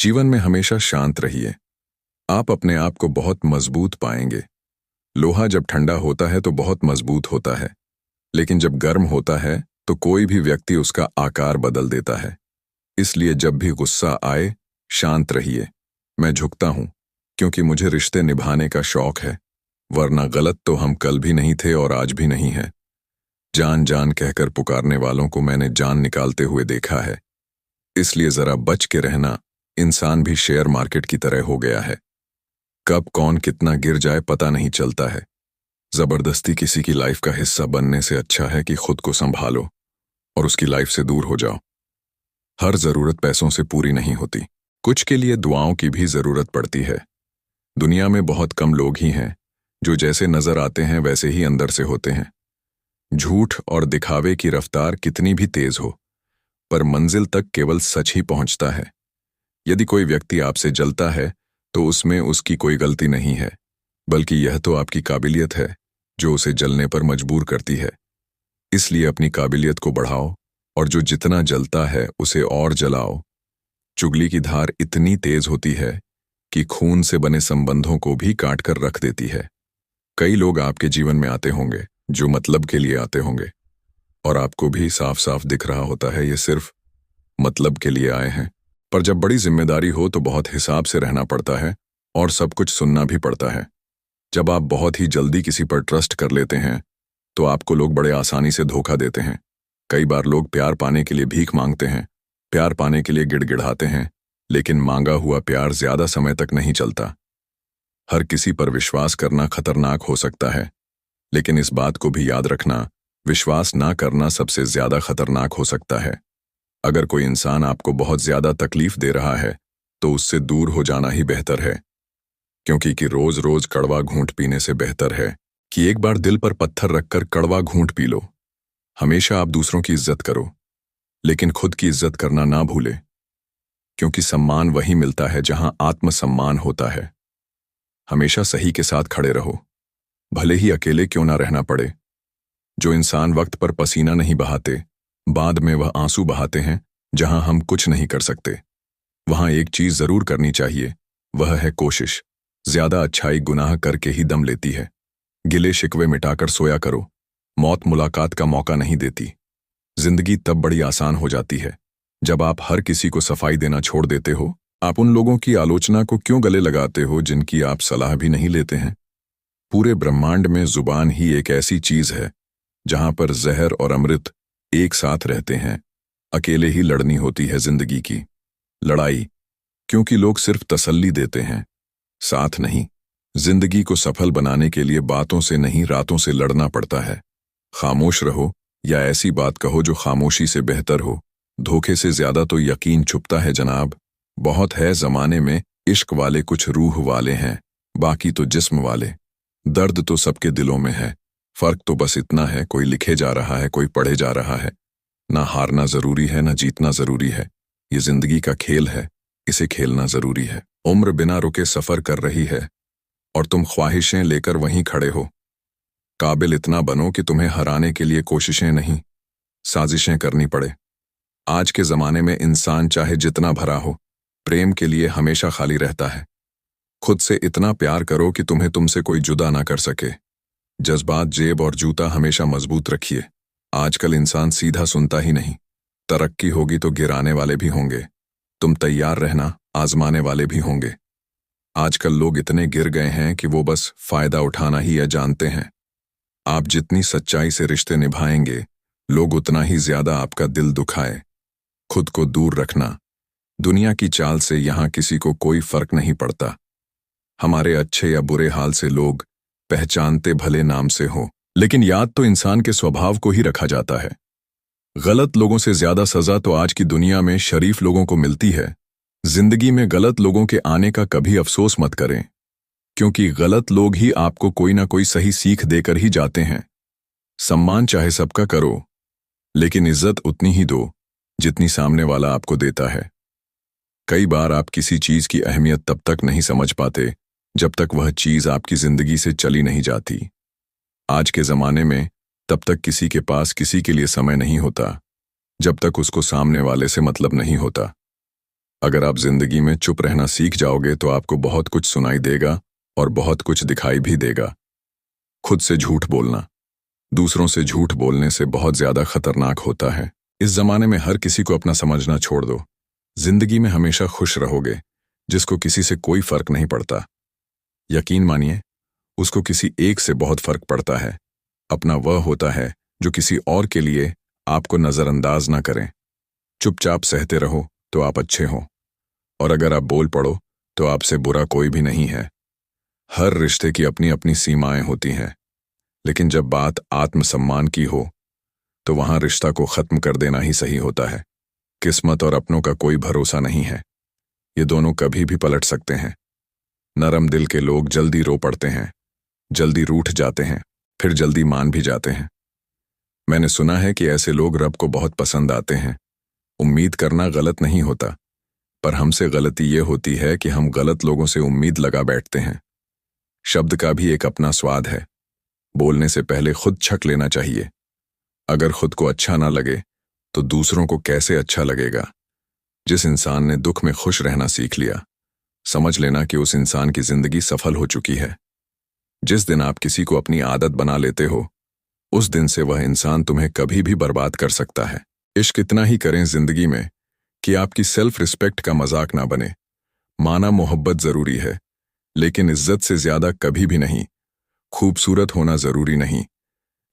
जीवन में हमेशा शांत रहिए। आप अपने आप को बहुत मजबूत पाएंगे। लोहा जब ठंडा होता है तो बहुत मजबूत होता है, लेकिन जब गर्म होता है तो कोई भी व्यक्ति उसका आकार बदल देता है। इसलिए जब भी गुस्सा आए, शांत रहिए। मैं झुकता हूं क्योंकि मुझे रिश्ते निभाने का शौक है, वरना गलत तो हम कल भी नहीं थे और आज भी नहीं है। जान जान कहकर पुकारने वालों को मैंने जान निकालते हुए देखा है। इसलिए जरा बच के रहना। इंसान भी शेयर मार्केट की तरह हो गया है। कब कौन कितना गिर जाए पता नहीं चलता है। जबरदस्ती किसी की लाइफ का हिस्सा बनने से अच्छा है कि खुद को संभालो और उसकी लाइफ से दूर हो जाओ। हर जरूरत पैसों से पूरी नहीं होती, कुछ के लिए दुआओं की भी जरूरत पड़ती है। दुनिया में बहुत कम लोग ही हैं जो जैसे नजर आते हैं वैसे ही अंदर से होते हैं। झूठ और दिखावे की रफ्तार कितनी भी तेज हो, पर मंजिल तक केवल सच ही पहुंचता है। यदि कोई व्यक्ति आपसे जलता है तो उसमें उसकी कोई गलती नहीं है, बल्कि यह तो आपकी काबिलियत है जो उसे जलने पर मजबूर करती है। इसलिए अपनी काबिलियत को बढ़ाओ और जो जितना जलता है उसे और जलाओ। चुगली की धार इतनी तेज होती है कि खून से बने संबंधों को भी काट कर रख देती है। कई लोग आपके जीवन में आते होंगे जो मतलब के लिए आते होंगे, और आपको भी साफ साफ दिख रहा होता है ये सिर्फ मतलब के लिए आए हैं। पर जब बड़ी जिम्मेदारी हो तो बहुत हिसाब से रहना पड़ता है और सब कुछ सुनना भी पड़ता है। जब आप बहुत ही जल्दी किसी पर ट्रस्ट कर लेते हैं तो आपको लोग बड़े आसानी से धोखा देते हैं। कई बार लोग प्यार पाने के लिए भीख मांगते हैं, प्यार पाने के लिए गिड़गिड़ाते हैं, लेकिन मांगा हुआ प्यार ज्यादा समय तक नहीं चलता। हर किसी पर विश्वास करना खतरनाक हो सकता है, लेकिन इस बात को भी याद रखना, विश्वास ना करना सबसे ज्यादा खतरनाक हो सकता है। अगर कोई इंसान आपको बहुत ज्यादा तकलीफ दे रहा है तो उससे दूर हो जाना ही बेहतर है, क्योंकि रोज रोज कड़वा घूंट पीने से बेहतर है कि एक बार दिल पर पत्थर रखकर कड़वा घूंट पी लो। हमेशा आप दूसरों की इज्जत करो, लेकिन खुद की इज्जत करना ना भूले, क्योंकि सम्मान वही मिलता है जहां आत्मसम्मान होता है। हमेशा सही के साथ खड़े रहो, भले ही अकेले क्यों ना रहना पड़े। जो इंसान वक्त पर पसीना नहीं बहाते, बाद में वह आंसू बहाते हैं। जहां हम कुछ नहीं कर सकते वहां एक चीज जरूर करनी चाहिए, वह है कोशिश। ज्यादा अच्छाई गुनाह करके ही दम लेती है। गिले शिकवे मिटाकर सोया करो, मौत मुलाकात का मौका नहीं देती। जिंदगी तब बड़ी आसान हो जाती है जब आप हर किसी को सफाई देना छोड़ देते हो। आप उन लोगों की आलोचना को क्यों गले लगाते हो जिनकी आप सलाह भी नहीं लेते हैं? पूरे ब्रह्मांड में जुबान ही एक ऐसी चीज है जहां पर जहर और अमृत एक साथ रहते हैं। अकेले ही लड़नी होती है जिंदगी की लड़ाई, क्योंकि लोग सिर्फ तसल्ली देते हैं, साथ नहीं। जिंदगी को सफल बनाने के लिए बातों से नहीं रातों से लड़ना पड़ता है। खामोश रहो या ऐसी बात कहो जो खामोशी से बेहतर हो। धोखे से ज्यादा तो यकीन छुपता है जनाब। बहुत है जमाने में इश्क वाले, कुछ रूह वाले हैं, बाकी तो जिस्म वाले। दर्द तो सबके दिलों में है, फर्क तो बस इतना है, कोई लिखे जा रहा है, कोई पढ़े जा रहा है। ना हारना जरूरी है, ना जीतना जरूरी है। ये जिंदगी का खेल है, इसे खेलना जरूरी है। उम्र बिना रुके सफर कर रही है और तुम ख्वाहिशें लेकर वहीं खड़े हो। काबिल इतना बनो कि तुम्हें हराने के लिए कोशिशें नहीं, साजिशें करनी पड़े। आज के जमाने में इंसान चाहे जितना भरा हो, प्रेम के लिए हमेशा खाली रहता है। खुद से इतना प्यार करो कि तुम्हें तुमसे कोई जुदा ना कर सके। जज्बात, जेब और जूता हमेशा मजबूत रखिए। आजकल इंसान सीधा सुनता ही नहीं। तरक्की होगी तो गिराने वाले भी होंगे। तुम तैयार रहना, आजमाने वाले भी होंगे। आजकल लोग इतने गिर गए हैं कि वो बस फायदा उठाना ही या जानते हैं। आप जितनी सच्चाई से रिश्ते निभाएंगे, लोग उतना ही ज्यादा आपका दिल दुखाए। खुद को दूर रखना। दुनिया की चाल से यहां किसी को कोई फर्क नहीं पड़ता। हमारे अच्छे या बुरे हाल से लोग पहचानते भले नाम से हो, लेकिन याद तो इंसान के स्वभाव को ही रखा जाता है। गलत लोगों से ज्यादा सजा तो आज की दुनिया में शरीफ लोगों को मिलती है। जिंदगी में गलत लोगों के आने का कभी अफसोस मत करें, क्योंकि गलत लोग ही आपको कोई ना कोई सही सीख देकर ही जाते हैं। सम्मान चाहे सबका करो, लेकिन इज्जत उतनी ही दो जितनी सामने वाला आपको देता है। कई बार आप किसी चीज की अहमियत तब तक नहीं समझ पाते जब तक वह चीज आपकी जिंदगी से चली नहीं जाती। आज के जमाने में तब तक किसी के पास किसी के लिए समय नहीं होता जब तक उसको सामने वाले से मतलब नहीं होता। अगर आप जिंदगी में चुप रहना सीख जाओगे तो आपको बहुत कुछ सुनाई देगा और बहुत कुछ दिखाई भी देगा। खुद से झूठ बोलना दूसरों से झूठ बोलने से बहुत ज्यादा खतरनाक होता है। इस जमाने में हर किसी को अपना समझना छोड़ दो। जिंदगी में हमेशा खुश रहोगे, जिसको किसी से कोई फर्क नहीं पड़ता। यकीन मानिए, उसको किसी एक से बहुत फर्क पड़ता है। अपना वह होता है जो किसी और के लिए आपको नजरअंदाज ना करें। चुपचाप सहते रहो तो आप अच्छे हो, और अगर आप बोल पड़ो तो आपसे बुरा कोई भी नहीं है। हर रिश्ते की अपनी अपनी सीमाएं होती हैं, लेकिन जब बात आत्मसम्मान की हो तो वहां रिश्ता को खत्म कर देना ही सही होता है। किस्मत और अपनों का कोई भरोसा नहीं है, ये दोनों कभी भी पलट सकते हैं। नरम दिल के लोग जल्दी रो पड़ते हैं, जल्दी रूठ जाते हैं, फिर जल्दी मान भी जाते हैं। मैंने सुना है कि ऐसे लोग रब को बहुत पसंद आते हैं। उम्मीद करना गलत नहीं होता, पर हमसे गलती ये होती है कि हम गलत लोगों से उम्मीद लगा बैठते हैं। शब्द का भी एक अपना स्वाद है। बोलने से पहले खुद छक लेना चाहिए। अगर खुद को अच्छा ना लगे तो दूसरों को कैसे अच्छा लगेगा। जिस इंसान ने दुख में खुश रहना सीख लिया, समझ लेना कि उस इंसान की जिंदगी सफल हो चुकी है। जिस दिन आप किसी को अपनी आदत बना लेते हो, उस दिन से वह इंसान तुम्हें कभी भी बर्बाद कर सकता है। इश्क इतना ही करें जिंदगी में कि आपकी सेल्फ रिस्पेक्ट का मजाक ना बने। माना मोहब्बत जरूरी है, लेकिन इज्जत से ज्यादा कभी भी नहीं। खूबसूरत होना जरूरी नहीं,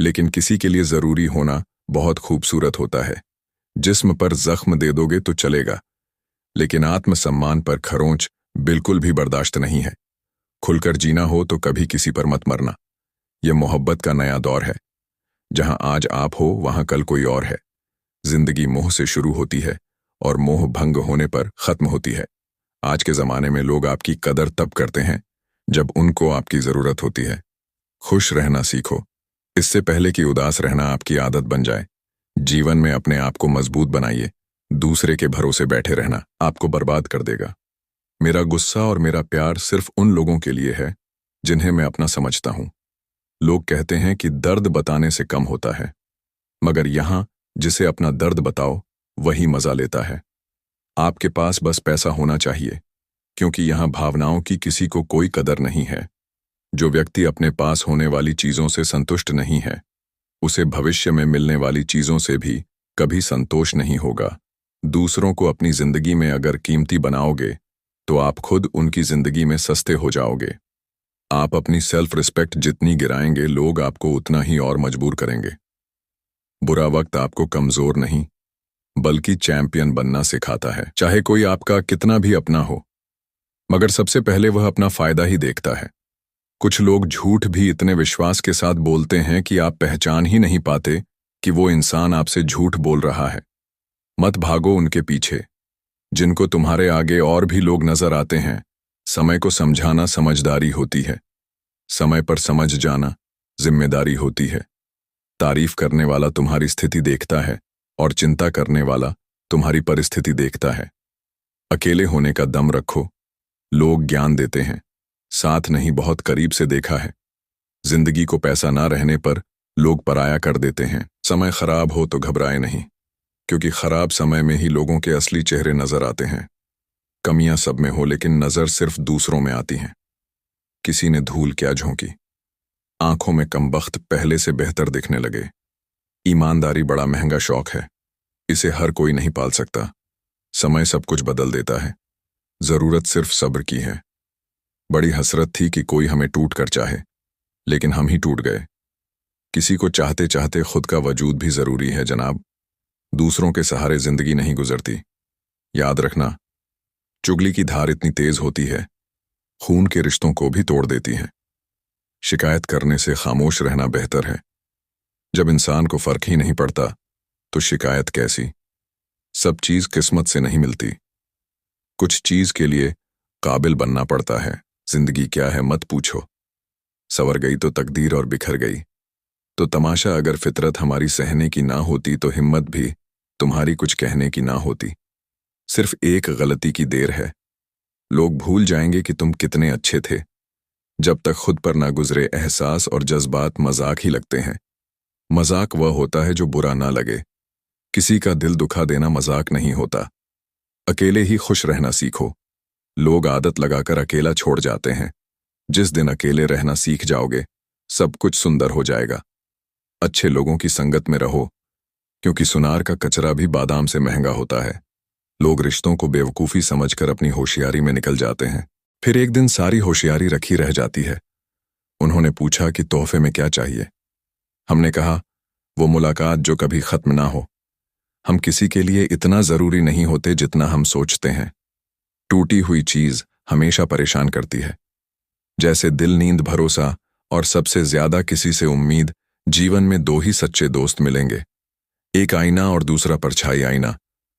लेकिन किसी के लिए जरूरी होना बहुत खूबसूरत होता है। जिस्म पर जख्म दे दोगे तो चलेगा, लेकिन आत्मसम्मान पर खरोंच बिल्कुल भी बर्दाश्त नहीं है। खुलकर जीना हो तो कभी किसी पर मत मरना। यह मोहब्बत का नया दौर है। जहां आज आप हो वहां कल कोई और है। जिंदगी मोह से शुरू होती है और मोह भंग होने पर खत्म होती है। आज के जमाने में लोग आपकी कदर तब करते हैं जब उनको आपकी जरूरत होती है। खुश रहना सीखो, इससे पहले कि उदास रहना आपकी आदत बन जाए। जीवन में अपने आप को मजबूत बनाइए। दूसरे के भरोसे बैठे रहना आपको बर्बाद कर देगा। मेरा गुस्सा और मेरा प्यार सिर्फ उन लोगों के लिए है जिन्हें मैं अपना समझता हूं। लोग कहते हैं कि दर्द बताने से कम होता है, मगर यहां जिसे अपना दर्द बताओ वही मजा लेता है। आपके पास बस पैसा होना चाहिए, क्योंकि यहां भावनाओं की किसी को कोई कदर नहीं है। जो व्यक्ति अपने पास होने वाली चीजों से संतुष्ट नहीं है, उसे भविष्य में मिलने वाली चीजों से भी कभी संतोष नहीं होगा। दूसरों को अपनी जिंदगी में अगर कीमती बनाओगे तो आप खुद उनकी जिंदगी में सस्ते हो जाओगे। आप अपनी सेल्फ रिस्पेक्ट जितनी गिराएंगे, लोग आपको उतना ही और मजबूर करेंगे। बुरा वक्त आपको कमजोर नहीं बल्कि चैंपियन बनना सिखाता है। चाहे कोई आपका कितना भी अपना हो, मगर सबसे पहले वह अपना फायदा ही देखता है। कुछ लोग झूठ भी इतने विश्वास के साथ बोलते हैं कि आप पहचान ही नहीं पाते कि वो इंसान आपसे झूठ बोल रहा है। मत भागो उनके पीछे, जिनको तुम्हारे आगे और भी लोग नजर आते हैं। समय को समझाना समझदारी होती है। समय पर समझ जाना जिम्मेदारी होती है। तारीफ करने वाला तुम्हारी स्थिति देखता है और चिंता करने वाला तुम्हारी परिस्थिति देखता है। अकेले होने का दम रखो। लोग ज्ञान देते हैं, साथ नहीं बहुत करीब से देखा है। जिंदगी को पैसा ना रहने पर लोग पराया कर देते हैं। समय खराब हो तो घबराए नहीं, क्योंकि खराब समय में ही लोगों के असली चेहरे नजर आते हैं। कमियां सब में हो, लेकिन नजर सिर्फ दूसरों में आती हैं। किसी ने धूल क्या झोंकी, आंखों में कमबख्त पहले से बेहतर दिखने लगे। ईमानदारी बड़ा महंगा शौक है, इसे हर कोई नहीं पाल सकता। समय सब कुछ बदल देता है, जरूरत सिर्फ सब्र की है। बड़ी हसरत थी कि कोई हमें टूट कर चाहे, लेकिन हम ही टूट गए। किसी को चाहते चाहते खुद का वजूद भी जरूरी है जनाब। दूसरों के सहारे जिंदगी नहीं गुजरती। याद रखना, चुगली की धार इतनी तेज होती है, खून के रिश्तों को भी तोड़ देती है। शिकायत करने से खामोश रहना बेहतर है। जब इंसान को फर्क ही नहीं पड़ता तो शिकायत कैसी। सब चीज किस्मत से नहीं मिलती, कुछ चीज के लिए काबिल बनना पड़ता है। जिंदगी क्या है मत पूछो, सवर गई तो तकदीर और बिखर गई तो तमाशा। अगर फितरत हमारी सहने की ना होती तो हिम्मत भी तुम्हारी कुछ कहने की ना होती। सिर्फ एक गलती की देर है, लोग भूल जाएंगे कि तुम कितने अच्छे थे। जब तक खुद पर ना गुजरे एहसास और जज्बात मजाक ही लगते हैं। मजाक वह होता है जो बुरा ना लगे। किसी का दिल दुखा देना मजाक नहीं होता। अकेले ही खुश रहना सीखो। लोग आदत लगाकर अकेला छोड़ जाते हैं। जिस दिन अकेले रहना सीख जाओगे, सब कुछ सुंदर हो जाएगा। अच्छे लोगों की संगत में रहो, क्योंकि सुनार का कचरा भी बादाम से महंगा होता है। लोग रिश्तों को बेवकूफ़ी समझकर अपनी होशियारी में निकल जाते हैं। फिर एक दिन सारी होशियारी रखी रह जाती है। उन्होंने पूछा कि तोहफे में क्या चाहिए। हमने कहा, वो मुलाकात जो कभी खत्म ना हो। हम किसी के लिए इतना जरूरी नहीं होते जितना हम सोचते हैं। टूटी हुई चीज हमेशा परेशान करती है। जैसे दिल, नींद, भरोसा और सबसे ज्यादा किसी से उम्मीद। जीवन में दो ही सच्चे दोस्त मिलेंगे, एक आईना और दूसरा परछाई आईना।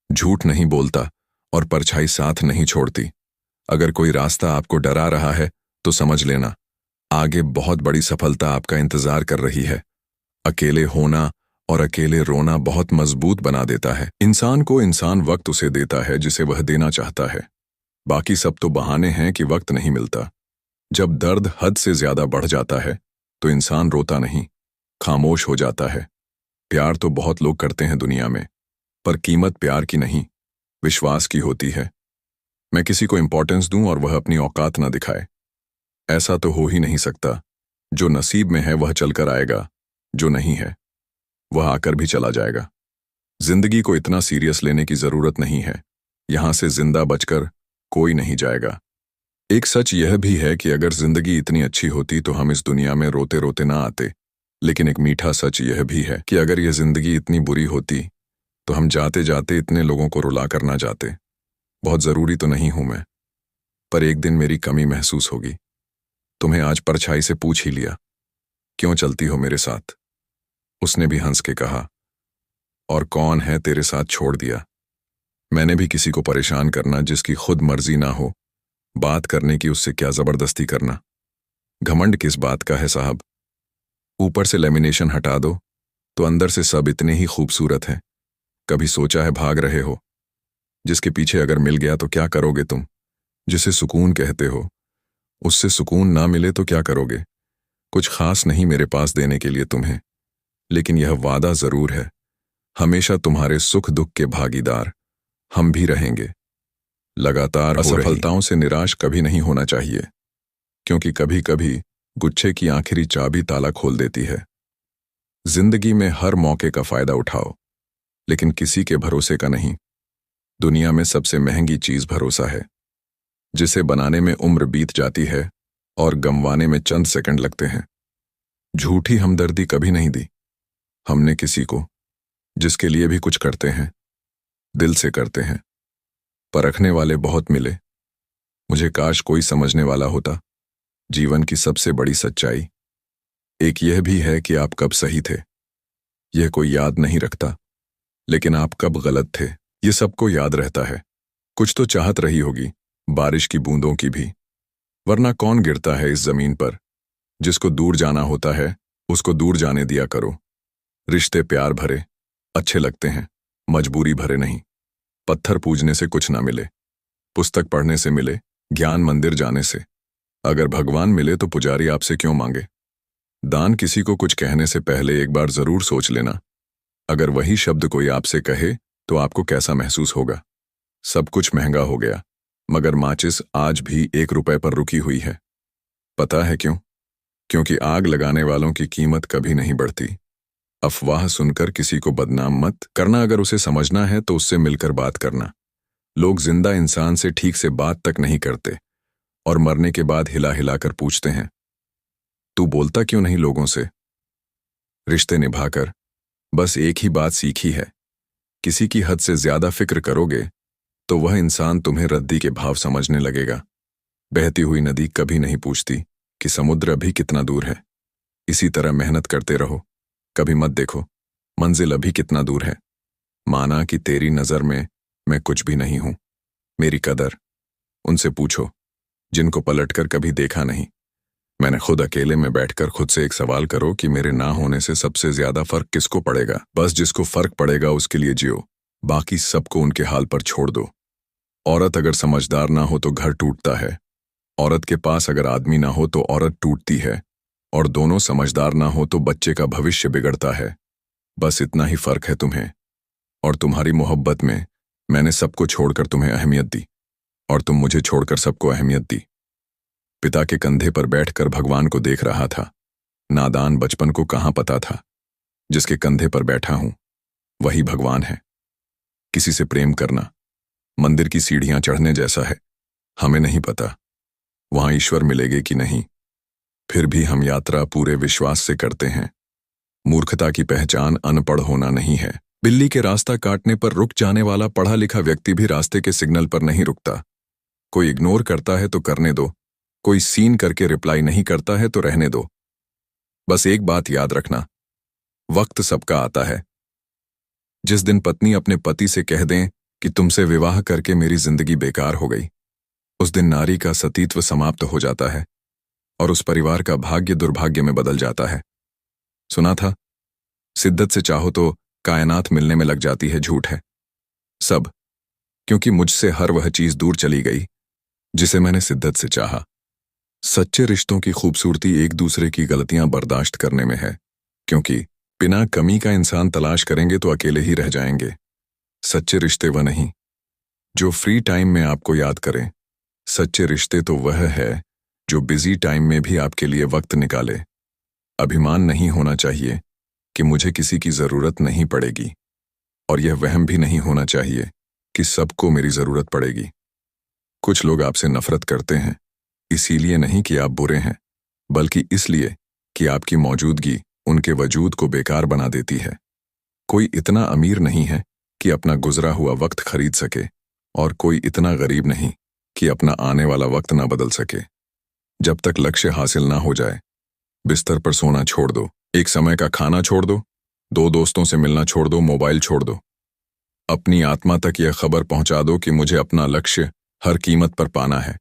झूठ नहीं बोलता और परछाई साथ नहीं छोड़ती। अगर कोई रास्ता आपको डरा रहा है तो समझ लेना, आगे बहुत बड़ी सफलता आपका इंतजार कर रही है। अकेले होना और अकेले रोना बहुत मजबूत बना देता है। इंसान को इंसान वक्त उसे देता है जिसे वह देना चाहता है। बाकी सब तो बहाने हैं कि वक्त नहीं मिलता। जब दर्द हद से ज्यादा बढ़ जाता है तो इंसान रोता नहीं, खामोश हो जाता है। प्यार तो बहुत लोग करते हैं दुनिया में, पर कीमत प्यार की नहीं, विश्वास की होती है। मैं किसी को इंपॉर्टेंस दूं और वह अपनी औकात ना दिखाए, ऐसा तो हो ही नहीं सकता। जो नसीब में है वह चलकर आएगा, जो नहीं है वह आकर भी चला जाएगा। जिंदगी को इतना सीरियस लेने की जरूरत नहीं है। यहां से जिंदा बचकर कोई नहीं जाएगा। एक सच यह भी है कि अगर जिंदगी इतनी अच्छी होती तो हम इस दुनिया में रोते रोते ना आते। लेकिन एक मीठा सच यह भी है कि अगर यह जिंदगी इतनी बुरी होती तो हम जाते जाते इतने लोगों को रुला कर ना जाते। बहुत जरूरी तो नहीं हूं मैं, पर एक दिन मेरी कमी महसूस होगी। तुम्हें आज परछाई से पूछ ही लिया, क्यों चलती हो मेरे साथ? उसने भी हंस के कहा, और कौन है तेरे साथ छोड़ दिया। मैंने भी किसी को परेशान करना जिसकी खुद मर्जी ना हो, बात करने की उससे क्या जबरदस्ती करना। घमंड किस बात का है साहब? ऊपर से लेमिनेशन हटा दो तो अंदर से सब इतने ही खूबसूरत हैं। कभी सोचा है भाग रहे हो? जिसके पीछे अगर मिल गया तो क्या करोगे तुम? जिसे सुकून कहते हो, उससे सुकून ना मिले तो क्या करोगे? कुछ खास नहीं मेरे पास देने के लिए तुम्हें, लेकिन यह वादा जरूर है, हमेशा तुम्हारे सुख दुख के भागीदार हम भी रहेंगे। लगातार असफलताओं से निराश कभी नहीं होना चाहिए, क्योंकि कभी कभी गुच्छे की आखिरी चाबी ताला खोल देती है। जिंदगी में हर मौके का फायदा उठाओ, लेकिन किसी के भरोसे का नहीं। दुनिया में सबसे महंगी चीज भरोसा है, जिसे बनाने में उम्र बीत जाती है और गंवाने में चंद सेकंड लगते हैं। झूठी हमदर्दी कभी नहीं दी हमने किसी को। जिसके लिए भी कुछ करते हैं, दिल से करते हैं। परखने वाले बहुत मिले, मुझे काश कोई समझने वाला होता। जीवन की सबसे बड़ी सच्चाई एक यह भी है कि आप कब सही थे, यह कोई याद नहीं रखता, लेकिन आप कब गलत थे ये सबको याद रहता है। कुछ तो चाहत रही होगी, बारिश की बूंदों की भी, वरना कौन गिरता है इस जमीन पर। जिसको दूर जाना होता है उसको दूर जाने दिया करो। रिश्ते प्यार भरे अच्छे लगते हैं, मजबूरी भरे नहीं। पत्थर पूजने से कुछ ना मिले, पुस्तक पढ़ने से मिले, ज्ञान मंदिर जाने से। अगर भगवान मिले तो पुजारी आपसे क्यों मांगे? दान किसी को कुछ कहने से पहले एक बार जरूर सोच लेना। अगर वही शब्द कोई आपसे कहे तो आपको कैसा महसूस होगा? सब कुछ महंगा हो गया, मगर माचिस आज भी 1 रुपए पर रुकी हुई है। पता है क्यों? क्योंकि आग लगाने वालों की कीमत कभी नहीं बढ़ती। अफवाह सुनकर किसी को बदनाम मत करना। अगर उसे समझना है तो उससे मिलकर बात करना। लोग जिंदा इंसान से ठीक से बात तक नहीं करते और मरने के बाद हिला हिलाकर पूछते हैं, तू बोलता क्यों नहीं लोगों से? रिश्ते निभाकर बस एक ही बात सीखी है, किसी की हद से ज्यादा फिक्र करोगे तो वह इंसान तुम्हें रद्दी के भाव समझने लगेगा। बहती हुई नदी कभी नहीं पूछती कि समुद्र अभी कितना दूर है। इसी तरह मेहनत करते रहो, कभी मत देखो मंजिल अभी कितना दूर है। माना कि तेरी नजर में मैं कुछ भी नहीं हूं। मेरी कदर उनसे पूछो जिनको पलटकर कभी देखा नहीं। मैंने खुद अकेले में बैठकर खुद से एक सवाल करो कि मेरे ना होने से सबसे ज्यादा फर्क किसको पड़ेगा? बस जिसको फर्क पड़ेगा उसके लिए जियो, बाकी सबको उनके हाल पर छोड़ दो। औरत अगर समझदार ना हो तो घर टूटता है, औरत के पास अगर आदमी ना हो तो औरत टूटती है, और दोनों समझदार ना हो तो बच्चे का भविष्य बिगड़ता है। बस इतना ही फर्क है तुम्हें और तुम्हारी मोहब्बत में, मैंने सबको छोड़कर तुम्हें अहमियत दी और तुम मुझे छोड़कर सबको अहमियत दी। पिता के कंधे पर बैठकर भगवान को देख रहा था। नादान बचपन को कहाँ पता था, जिसके कंधे पर बैठा हूं वही भगवान है। किसी से प्रेम करना मंदिर की सीढ़ियां चढ़ने जैसा है। हमें नहीं पता वहां ईश्वर मिलेंगे कि नहीं, फिर भी हम यात्रा पूरे विश्वास से करते हैं। मूर्खता की पहचान अनपढ़ होना नहीं है। बिल्ली के रास्ता काटने पर रुक जाने वाला पढ़ा लिखा व्यक्ति भी रास्ते के सिग्नल पर नहीं रुकता। कोई इग्नोर करता है तो करने दो, कोई सीन करके रिप्लाई नहीं करता है तो रहने दो। बस एक बात याद रखना, वक्त सबका आता है। जिस दिन पत्नी अपने पति से कह दें कि तुमसे विवाह करके मेरी जिंदगी बेकार हो गई, उस दिन नारी का सतीत्व समाप्त हो जाता है और उस परिवार का भाग्य दुर्भाग्य में बदल जाता है। सुना था, शिद्दत से चाहो तो कायनात मिलने में लग जाती है। झूठ है सब, क्योंकि मुझसे हर वह चीज दूर चली गई जिसे मैंने शिद्दत से चाहा। सच्चे रिश्तों की खूबसूरती एक दूसरे की गलतियां बर्दाश्त करने में है, क्योंकि बिना कमी का इंसान तलाश करेंगे तो अकेले ही रह जाएंगे। सच्चे रिश्ते वह नहीं जो फ्री टाइम में आपको याद करें, सच्चे रिश्ते तो वह है जो बिजी टाइम में भी आपके लिए वक्त निकाले। अभिमान नहीं होना चाहिए कि मुझे किसी की जरूरत नहीं पड़ेगी, और यह वहम भी नहीं होना चाहिए कि सबको मेरी जरूरत पड़ेगी। कुछ लोग आपसे नफरत करते हैं इसीलिए नहीं कि आप बुरे हैं, बल्कि इसलिए कि आपकी मौजूदगी उनके वजूद को बेकार बना देती है। कोई इतना अमीर नहीं है कि अपना गुजरा हुआ वक्त खरीद सके, और कोई इतना गरीब नहीं कि अपना आने वाला वक्त ना बदल सके। जब तक लक्ष्य हासिल ना हो जाए, बिस्तर पर सोना छोड़ दो, एक समय का खाना छोड़ दो, दो दोस्तों से मिलना छोड़ दो, मोबाइल छोड़ दो। अपनी आत्मा तक यह खबर पहुंचा दो कि मुझे अपना लक्ष्य हर कीमत पर पाना है।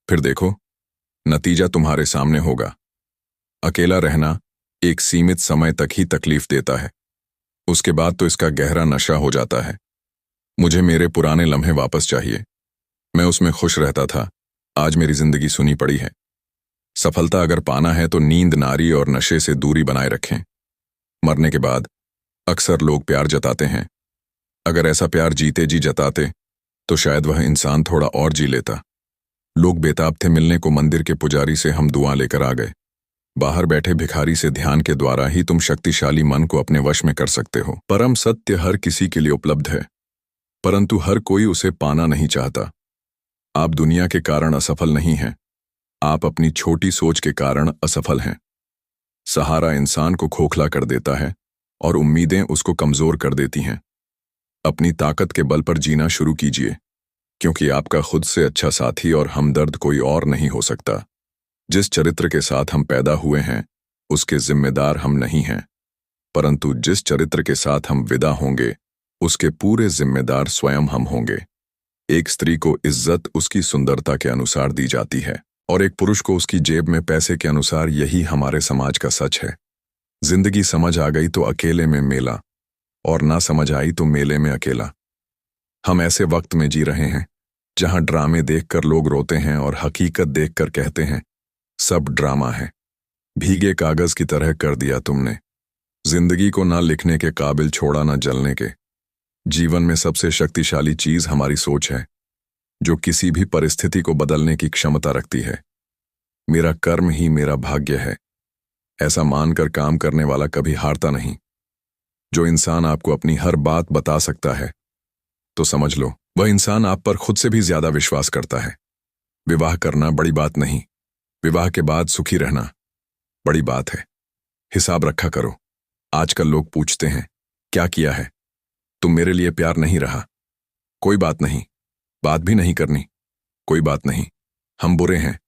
फिर देखो, नतीजा तुम्हारे सामने होगा। अकेला रहना एक सीमित समय तक ही तकलीफ देता है, उसके बाद तो इसका गहरा नशा हो जाता है। मुझे मेरे पुराने लम्हे वापस चाहिए। मैं उसमें खुश रहता था, आज मेरी जिंदगी सुनी पड़ी है। सफलता अगर पाना है तो नींद, नारी और नशे से दूरी बनाए रखें। मरने के बाद अक्सर लोग प्यार जताते हैं। अगर ऐसा प्यार जीते जी जताते तो शायद वह इंसान थोड़ा और जी लेता। लोग बेताब थे मिलने को, मंदिर के पुजारी से हम दुआ लेकर आ गए। बाहर बैठे भिखारी से ध्यान के द्वारा ही तुम शक्तिशाली मन को अपने वश में कर सकते हो। परम सत्य हर किसी के लिए उपलब्ध है, परंतु हर कोई उसे पाना नहीं चाहता। आप दुनिया के कारण असफल नहीं हैं, आप अपनी छोटी सोच के कारण असफल हैं। सहारा इंसान को खोखला कर देता है और उम्मीदें उसको कमजोर कर देती हैं। अपनी ताकत के बल पर जीना शुरू कीजिए, क्योंकि आपका खुद से अच्छा साथी और हमदर्द कोई और नहीं हो सकता। जिस चरित्र के साथ हम पैदा हुए हैं उसके जिम्मेदार हम नहीं हैं, परंतु जिस चरित्र के साथ हम विदा होंगे उसके पूरे जिम्मेदार स्वयं हम होंगे। एक स्त्री को इज्जत उसकी सुंदरता के अनुसार दी जाती है और एक पुरुष को उसकी जेब में पैसे के अनुसार। यही हमारे समाज का सच है। जिंदगी समझ आ गई तो अकेले में मेला, और ना समझ आई तो मेले में अकेला। हम ऐसे वक्त में जी रहे हैं जहां ड्रामे देखकर लोग रोते हैं और हकीकत देखकर कहते हैं सब ड्रामा है। भीगे कागज की तरह कर दिया तुमने। जिंदगी को ना लिखने के काबिल छोड़ा, ना जलने के। जीवन में सबसे शक्तिशाली चीज हमारी सोच है, जो किसी भी परिस्थिति को बदलने की क्षमता रखती है। मेरा कर्म ही मेरा भाग्य है, ऐसा मानकर काम करने वाला कभी हारता नहीं। जो इंसान आपको अपनी हर बात बता सकता है तो समझ लो वह इंसान आप पर खुद से भी ज्यादा विश्वास करता है। विवाह करना बड़ी बात नहीं, विवाह के बाद सुखी रहना बड़ी बात है। हिसाब रखा करो। आजकल लोग पूछते हैं क्या किया है, तुम मेरे लिए प्यार नहीं रहा। कोई बात नहीं, बात भी नहीं करनी, कोई बात नहीं। हम बुरे हैं,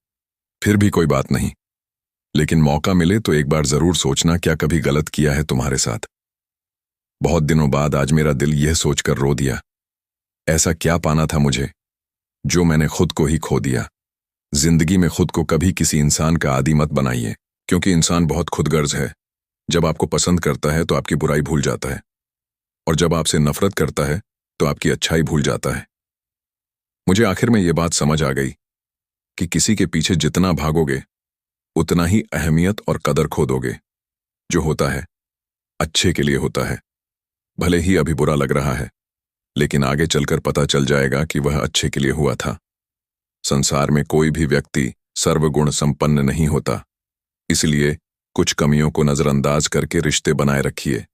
फिर भी कोई बात नहीं। लेकिन मौका मिले तो एक बार जरूर सोचना क्या कभी गलत किया है तुम्हारे साथ। बहुत दिनों बाद आज मेरा दिल यह सोचकर रो दिया, ऐसा क्या पाना था मुझे जो मैंने खुद को ही खो दिया। जिंदगी में खुद को कभी किसी इंसान का आदी मत बनाइए, क्योंकि इंसान बहुत खुदगर्ज है। जब आपको पसंद करता है तो आपकी बुराई भूल जाता है, और जब आपसे नफरत करता है तो आपकी अच्छाई भूल जाता है। मुझे आखिर में यह बात समझ आ गई कि किसी के पीछे जितना भागोगे उतना ही अहमियत और कदर खो दोगे। जो होता है अच्छे के लिए होता है, भले ही अभी बुरा लग रहा है, लेकिन आगे चलकर पता चल जाएगा कि वह अच्छे के लिए हुआ था। संसार में कोई भी व्यक्ति सर्वगुण संपन्न नहीं होता, इसलिए कुछ कमियों को नजरअंदाज करके रिश्ते बनाए रखिए।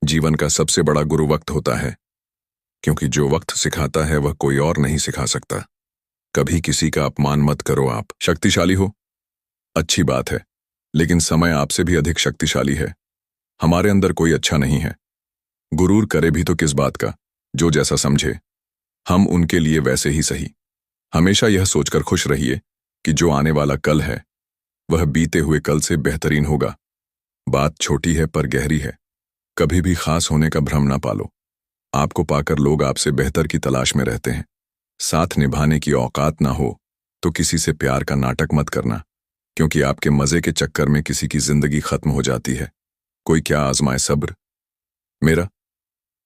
जीवन का सबसे बड़ा गुरु वक्त होता है, क्योंकि जो वक्त सिखाता है वह कोई और नहीं सिखा सकता। कभी किसी का अपमान मत करो। आप शक्तिशाली हो, अच्छी बात है, लेकिन समय आपसे भी अधिक शक्तिशाली है। हमारे अंदर कोई अच्छा नहीं है। गुरूर करे भी तो किस बात का, जो जैसा समझे हम उनके लिए वैसे ही सही। हमेशा यह सोचकर खुश रहिए कि जो आने वाला कल है वह बीते हुए कल से बेहतरीन होगा। बात छोटी है पर गहरी है। कभी भी खास होने का भ्रम ना पालो। आपको पाकर लोग आपसे बेहतर की तलाश में रहते हैं। साथ निभाने की औकात ना हो तो किसी से प्यार का नाटक मत करना, क्योंकि आपके मजे के चक्कर में किसी की जिंदगी खत्म हो जाती है। कोई क्या आजमाए सब्र।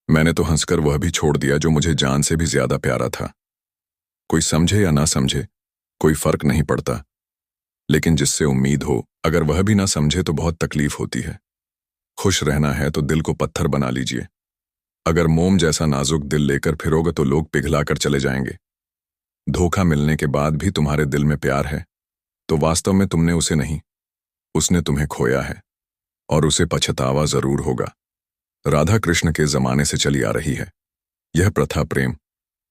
मैंने तो हंसकर वह भी छोड़ दिया जो मुझे जान से भी ज्यादा प्यारा था। कोई समझे या ना समझे कोई फर्क नहीं पड़ता, लेकिन जिससे उम्मीद हो अगर वह भी ना समझे तो बहुत तकलीफ होती है। खुश रहना है तो दिल को पत्थर बना लीजिए। अगर मोम जैसा नाजुक दिल लेकर फिरोगे तो लोग पिघलाकर चले जाएंगे। धोखा मिलने के बाद भी तुम्हारे दिल में प्यार है तो वास्तव में तुमने उसे नहीं, उसने तुम्हें खोया है, और उसे पछतावा जरूर होगा। राधा कृष्ण के जमाने से चली आ रही है यह प्रथा। प्रेम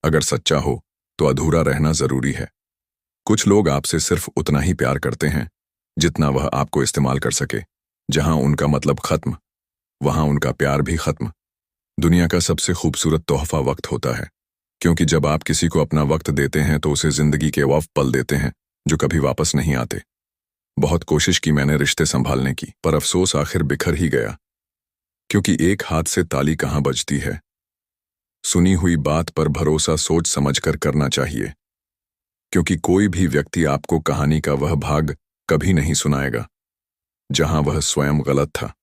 अगर सच्चा हो तो अधूरा रहना जरूरी है। कुछ लोग आपसे सिर्फ उतना ही प्यार करते हैं जितना वह आपको इस्तेमाल कर सके। जहां उनका मतलब खत्म, वहां उनका प्यार भी खत्म। दुनिया का सबसे खूबसूरत तोहफा वक्त होता है, क्योंकि जब आप किसी को अपना वक्त देते हैं तो उसे जिंदगी के वह पल देते हैं जो कभी वापस नहीं आते। बहुत कोशिश की मैंने रिश्ते संभालने की, पर अफसोस आखिर बिखर ही गया, क्योंकि एक हाथ से ताली कहाँ बजती है। सुनी हुई बात पर भरोसा सोच समझकर करना चाहिए, क्योंकि कोई भी व्यक्ति आपको कहानी का वह भाग कभी नहीं सुनाएगा जहां वह स्वयं गलत था।